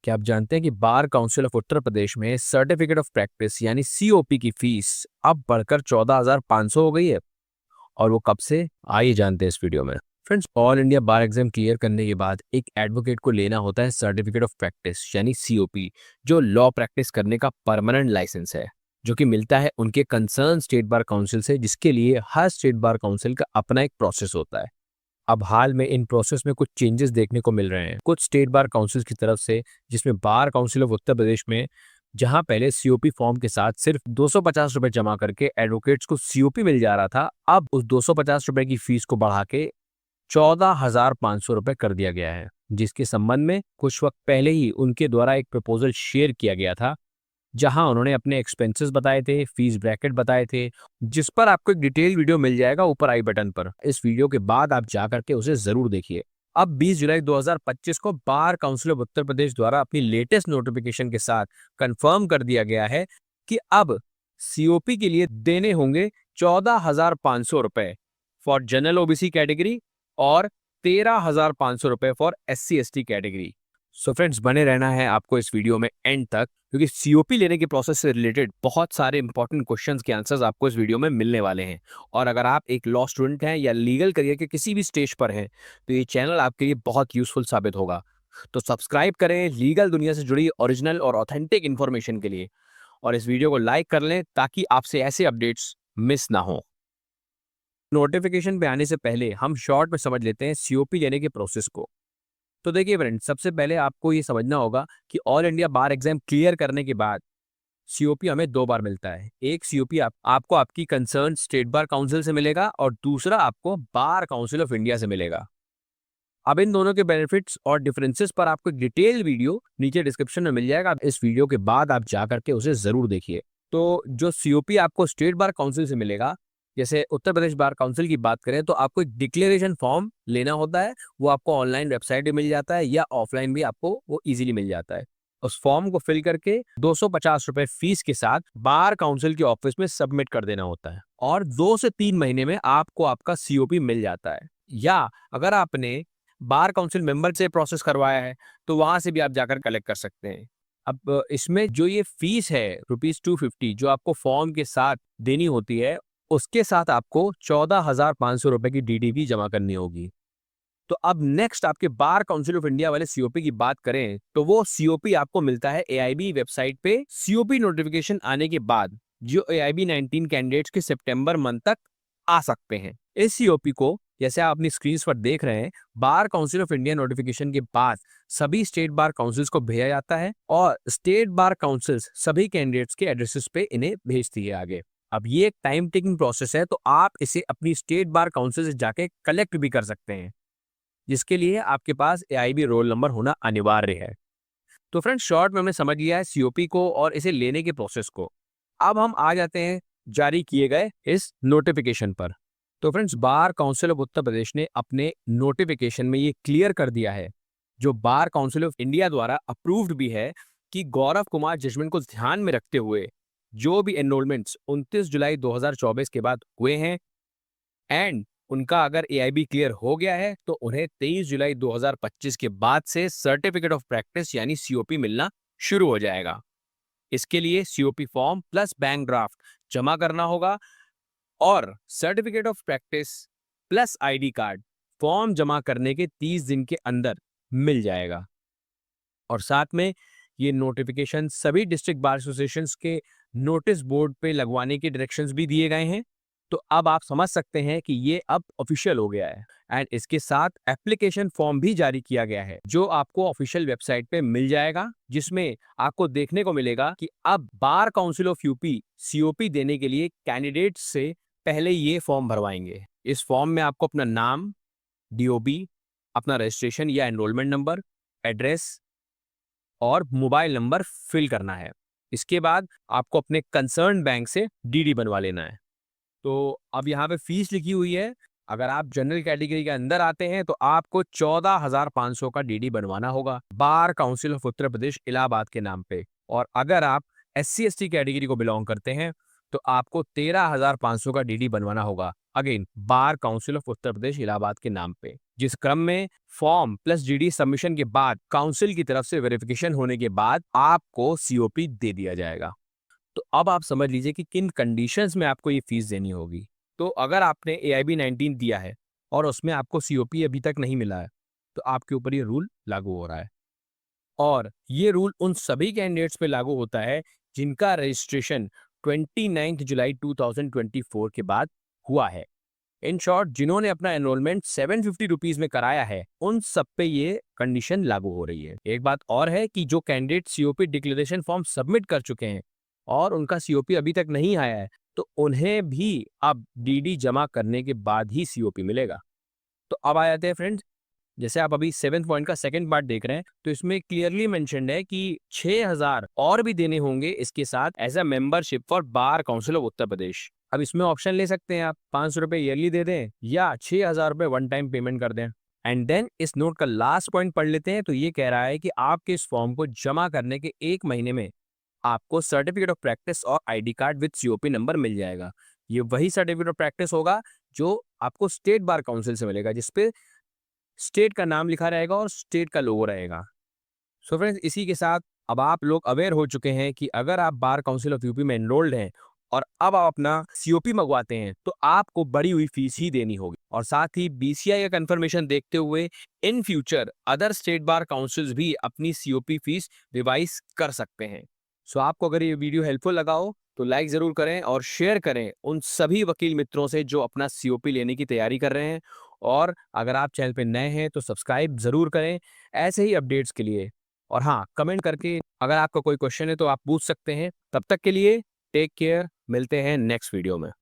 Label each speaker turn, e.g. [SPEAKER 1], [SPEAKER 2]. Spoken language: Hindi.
[SPEAKER 1] क्या आप जानते हैं कि बार काउंसिल ऑफ उत्तर प्रदेश में सर्टिफिकेट ऑफ प्रैक्टिस यानी सीओपी की फीस अब बढ़कर 14,500 हो गई है। और वो कब से, आइए जानते हैं इस वीडियो में। फ्रेंड्स, ऑल इंडिया बार एग्जाम क्लियर करने के बाद एक एडवोकेट को लेना होता है सर्टिफिकेट ऑफ प्रैक्टिस यानी सीओपी, जो लॉ प्रैक्टिस करने का परमानेंट लाइसेंस है, जो कि मिलता है उनके कंसर्न स्टेट बार काउंसिल से, जिसके लिए हर स्टेट बार काउंसिल का अपना एक प्रोसेस होता है। अब हाल में इन प्रोसेस में कुछ चेंजेस देखने को मिल रहे हैं कुछ स्टेट बार काउंसिल की तरफ से, जिसमें बार काउंसिल ऑफ उत्तर प्रदेश में जहां पहले सीओपी फॉर्म के साथ सिर्फ 250 रुपए जमा करके एडवोकेट्स को सीओपी मिल जा रहा था, अब उस 250 रुपए की फीस को बढ़ा के 14,500 रुपए कर दिया गया है, जिसके संबंध में कुछ वक्त पहले ही उनके द्वारा एक प्रपोजल शेयर किया गया था, जहां उन्होंने अपने एक्सपेंसेस बताए थे, फीस ब्रैकेट बताए थे, जिस पर आपको एक डिटेल वीडियो मिल जाएगा ऊपर आई बटन पर। इस वीडियो के बाद आप जा करके उसे जरूर देखिए। अब 20 जुलाई 2025 को बार काउंसिल ऑफ उत्तर प्रदेश द्वारा अपनी लेटेस्ट नोटिफिकेशन के साथ कंफर्म कर दिया गया है कि अब सीओपी के लिए देने होंगे 14,500 रुपए फॉर जनरल ओबीसी कैटेगरी और 13,500 रुपए for SC ST category. So friends, बने रहना है आपको इस वीडियो में एंड तक, क्योंकि सीओपी लेने के प्रोसेस से रिलेटेड बहुत सारे इंपॉर्टेंट क्वेश्चंस के आंसर्स आपको इस वीडियो में मिलने वाले हैं। और अगर आप एक लॉ स्टूडेंट हैं या लीगल करियर के किसी भी स्टेज पर हैं, तो ये चैनल आपके लिए बहुत यूजफुल साबित होगा। तो सब्सक्राइब करें लीगल दुनिया से जुड़ी ओरिजिनल और ऑथेंटिक इन्फॉर्मेशन के लिए, और इस वीडियो को लाइक कर लें ताकि आपसे ऐसे अपडेट्स मिस ना हो। नोटिफिकेशन पे आने से पहले हम शॉर्ट में समझ लेते हैं सीओपी लेने के प्रोसेस को। तो देखिए फ्रेंड्स, सबसे पहले आपको ये समझना होगा कि ऑल इंडिया बार एग्जाम क्लियर करने के बाद सीओपी हमें दो बार मिलता है। एक सीओपी आपको आपकी कंसर्न स्टेट बार काउंसिल से मिलेगा और दूसरा आपको बार काउंसिल ऑफ इंडिया से मिलेगा। अब इन दोनों के बेनिफिट्स और डिफरेंसेस पर आपको एक डिटेल वीडियो नीचे डिस्क्रिप्शन में मिल जाएगा। इस वीडियो के बाद आप जा करके उसे जरूर देखिए। तो जो सीओपी आपको स्टेट बार काउंसिल से मिलेगा, जैसे उत्तर प्रदेश बार काउंसिल की बात करें तो आपको एक डिक्लेरेशन फॉर्म लेना होता है। वो आपको ऑनलाइन वेबसाइट पे मिल जाता है या ऑफलाइन भी आपको वो इजीली मिल जाता है। उस फॉर्म को फिल करके 250 रुपए फीस के साथ बार काउंसिल के ऑफिस में सबमिट कर देना होता है और 2 से 3 महीने में आपको आपका सीओपी मिल जाता है। या अगर आपने बार काउंसिल मेंबर से प्रोसेस करवाया है तो वहां से भी आप जाकर कलेक्ट कर सकते हैं। अब इसमें जो ये फीस है ₹250 जो आपको फॉर्म के साथ देनी होती है, उसके साथ आपको 14,500 रुपए की डीडीपी जमा करनी होगी। तो अब नेक्स्ट आपके बार काउंसिल ऑफ इंडिया वाले सीओपी की बात करें तो वो सीओपी आपको मिलता है एआईबी वेबसाइट पे सीओपी नोटिफिकेशन आने के बाद, जो एआईबी 19 कैंडिडेट्स के सितंबर मंथ तक आ सकते हैं। इस सीओपी को, जैसे आप अपनी स्क्रीन पर देख रहे हैं, बार काउंसिल ऑफ इंडिया नोटिफिकेशन के बाद सभी स्टेट बार काउंसिल्स को भेजा जाता है और स्टेट बार काउंसिल्स सभी कैंडिडेट्स के एड्रेसेस पे इन्हें भेजती है आगे। अब ये एक टाइम टेकिंग प्रोसेस है, तो आप इसे अपनी स्टेट बार काउंसिल से जाके कलेक्ट भी कर सकते हैं, जिसके लिए आपके पास एआईबी रोल नंबर होना अनिवार्य है। तो फ्रेंड्स, शॉर्ट में हमने समझ लिया है सीओपी को और इसे लेने के प्रोसेस को। अब हम आ जाते हैं जारी किए गए इस नोटिफिकेशन पर। तो friends, bar council of Uttar प्रदेश ने अपने नोटिफिकेशन में ये क्लियर कर दिया है, जो बार काउंसिल ऑफ इंडिया द्वारा अप्रूव्ड भी है, कि गौरव कुमार जजमेंट को ध्यान में रखते हुए जो भी एनरोलमेंट्स 29 जुलाई 2024 के बाद हुए हैं एंड उनका अगर एआईबी क्लियर हो गया है, तो उन्हें 23 जुलाई 2025 के बाद से सर्टिफिकेट ऑफ प्रैक्टिस यानी सीओपी मिलना शुरू हो जाएगा। इसके लिए COP form plus bank draft जमा करना होगा और certificate of practice plus ID card form जमा करने के 30 दिन के अंदर मिल जाएगा। और साथ में ये नोटिफिकेशन सभी डिस्ट्रिक्ट बार एसोसिएशंस के नोटिस बोर्ड पे लगवाने के डायरेक्शंस भी दिए गए हैं। तो अब आप समझ सकते हैं कि ये अब ऑफिशियल हो गया है एंड इसके साथ एप्लीकेशन फॉर्म भी जारी किया गया है, जो आपको ऑफिशियल वेबसाइट पे मिल जाएगा, जिसमें आपको देखने को मिलेगा कि अब बार काउंसिल ऑफ यूपी सीओपी देने के लिए कैंडिडेट से पहले ये फॉर्म भरवाएंगे। इस फॉर्म में आपको अपना नाम, डीओबी, अपना रजिस्ट्रेशन या एनरोलमेंट नंबर, एड्रेस और मोबाइल नंबर फिल करना है। इसके बाद आपको अपने कंसर्न बैंक से डीडी बनवा लेना है। तो अब यहाँ पे फीस लिखी हुई है। अगर आप जनरल कैटेगरी के अंदर आते हैं तो आपको 14,500 का डीडी बनवाना होगा बार काउंसिल ऑफ उत्तर प्रदेश इलाहाबाद के नाम पे। और अगर आप एससी एसटी कैटेगरी को बिलोंग करते हैं तो आपको 13,500 का डीडी बनवाना होगा, again bar council of Uttar प्रदेश इलाहाबाद के नाम पे, जिस क्रम में फॉर्म प्लस डीडी सबमिशन के बाद काउंसिल की तरफ से वेरिफिकेशन होने के बाद आपको सीओपी दे दिया जाएगा। तो अब आप समझ लीजिए कि किन कंडीशंस में आपको ये फीस देनी होगी। तो अगर आपने AIB 19 दिया है और उसमें आपको सीओपी अभी तक नहीं मिला है, तो आपके ऊपर ये रूल लागू हो रहा है। और ये रूल उन सभी कैंडिडेट्स पे लागू होता है जिनका रजिस्ट्रेशन 29 जुलाई 2024 के बाद हुआ है। इन शॉर्ट, जिन्होंने अपना एनरोलमेंट 750 रुपीज में कराया है, उन सब पे ये कंडीशन लागू हो रही है। एक बात और है कि जो candidate COP declaration form submit कर चुके हैं और उनका सीओपी अभी तक नहीं आया है, तो उन्हें भी अब डीडी जमा करने के बाद ही सीओपी मिलेगा। तो अब आ जाते हैं फ्रेंड्स, जैसे आप अभी 7th पॉइंट का सेकंड पार्ट देख रहे हैं, तो इसमें क्लियरली मेंशन्ड है कि 6,000 और भी देने होंगे इसके साथ as a membership for bar council of Uttar Pradesh. अब इसमें ऑप्शन ले सकते हैं आप, 500 रुपए ईयरली दे दें या 6,000 रुपए वन टाइम पेमेंट कर दें। एंड देन इस नोट का लास्ट पॉइंट पढ़ लेते हैं। तो ये कह रहा है कि आपके इस फॉर्म को जमा करने के 1 महीने में आपको सर्टिफिकेट ऑफ प्रैक्टिस और ID card with COP number मिल जाएगा। ये वही सर्टिफिकेट ऑफ प्रैक्टिस होगा जो आपको स्टेट बार काउंसिल से मिलेगा, जिसपे स्टेट का नाम लिखा रहेगा और स्टेट का लोगो रहेगा। सो फ्रेंड्स, इसी के साथ अब आप लोग अवेयर हो चुके हैं कि अगर आप बार काउंसिल ऑफ यूपी में एनरोल्ड हैं और अब आप अपना सीओपी मंगवाते हैं, तो आपको बढ़ी हुई फीस ही देनी होगी। और साथ ही बीसीआई का कंफर्मेशन देखते हुए in future other state bar councils भी अपनी सीओपी फीस रिवाइज कर सकते हैं। सो आपको अगर ये वीडियो हेल्पफुल लगा हो तो लाइक जरूर करें और शेयर करें उन सभी वकील मित्रों से जो अपना सीओपी लेने की तैयारी कर रहे हैं। और अगर आप चैनल पे नए हैं तो सब्सक्राइब जरूर करें ऐसे ही अपडेट्स के लिए। और हाँ, कमेंट करके अगर आपका कोई क्वेश्चन है तो आप पूछ सकते हैं। तब तक के लिए टेक केयर, मिलते हैं नेक्स्ट वीडियो में।